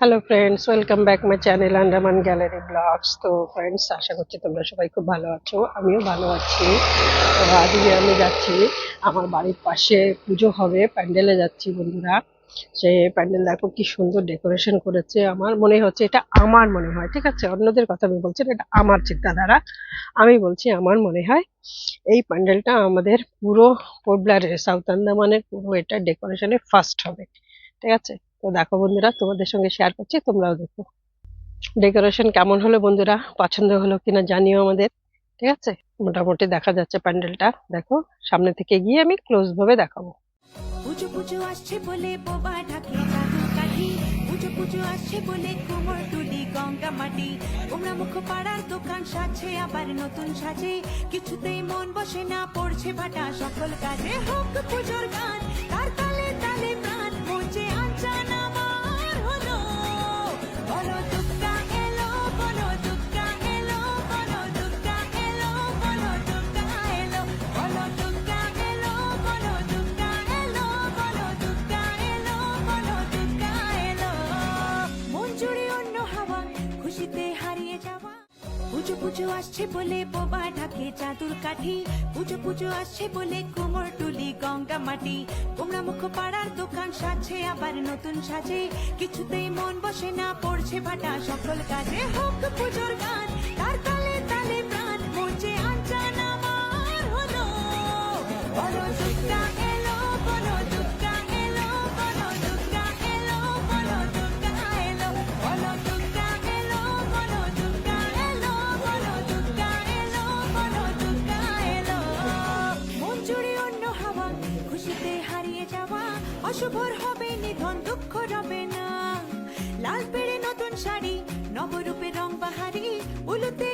Hello friends, welcome back my channel Andaman gallery blogs. তো friends, আশা করছি তোমরা সবাই খুব ভালো আছো, আমিও ভালো আছি। তো আজকে আমি যাচ্ছি, আমার বাড়ির পাশে পুজো হবে, প্যান্ডেলে যাচ্ছি বন্ধুরা। সে প্যান্ডেল দেখো কি সুন্দর ডেকোরেশন করেছে, আমার মনে হচ্ছে এটা, আমার মনে হয়, ঠিক আছে, অন্যদের কথা আমি বলছি না, এটা আমার চিন্তাধারা। আমি বলছি আমার মনে হয় এই প্যান্ডেলটা আমাদের পুরো পোবলারের সাউথ আন্দামানের পুরো এটা ডেকোরেশনে ফার্স্ট হবে, ঠিক আছে। তো দেখো বন্ধুরা, তোমাদের সঙ্গে শেয়ার করছি, তোমরাও দেখো ডেকোরেশন কেমন হলো বন্ধুরা, পছন্দ হলো কিনা জানিও আমাদের। ঠিক আছে, মোটামুটি দেখা যাচ্ছে প্যান্ডেলটা, দেখো সামনে থেকে গিয়ে আমি ক্লোজ ভাবে দেখাবো। পুজো পুজো আসছে বলে বোবা ঢাকে জাদুর কাঠি, পুজো পুজো আসছে বলে কুমোর টুলি গঙ্গা মাটি, তোমরা মুখ পাড়ার দোকান সাজছে আবার নতুন সাজে, কিছুতেই মন বসে না, পড়ছে ভাটা সকল কাজে, হোক পুজোর গান তার তালে তালে প্রাণ মঞ্চে আনচান আমার হলো, বলো দুর্গা এলো, বলো দুর্গা এলো, বলো দুর্গা এলো, বলো দুর্গা এলো, বলো দুর্গা এলো, বলো দুর্গা এলো, বলো দুর্গা এলো, বলো দুর্গা এলো, মন জুড়ে অন্য হাওয়া, খুশিতে হারিয়ে যাওয়া। পুজো পুজো আসছে বলে বোবা ঢাকে চাদুর কাঠি, পুজো পুজো আসছে বলে কুমোর টুলি গঙ্গা মাটি, তোমরা মুখ পাড়ার দোকান সাজছে আবার নতুন সাজে, কিছুতেই মন বসে না, পড়ছে ভাটা সকল কাজে, হোক পুজোর গান তার তালে তালে প্রাণ মঞ্চে আনচান আমার হলো, বলো দুর্গা এলো, বলো দুর্গা এলো, বলো দুর্গা এলো, বলো দুর্গা এলো, বলো দুর্গা এলো, বলো দুর্গা এলো, বলো দুর্গা এলো, বলো দুর্গা এলো, মন জুড়ে অন্য হাওয়া, খুশিতে হারিয়ে যাওয়া, অশুভর হবে নিধন, দুঃখ রবে না, লাল পেড়ে নতুন শাড়ি, নবরূপে রং বাহারি, উলুতে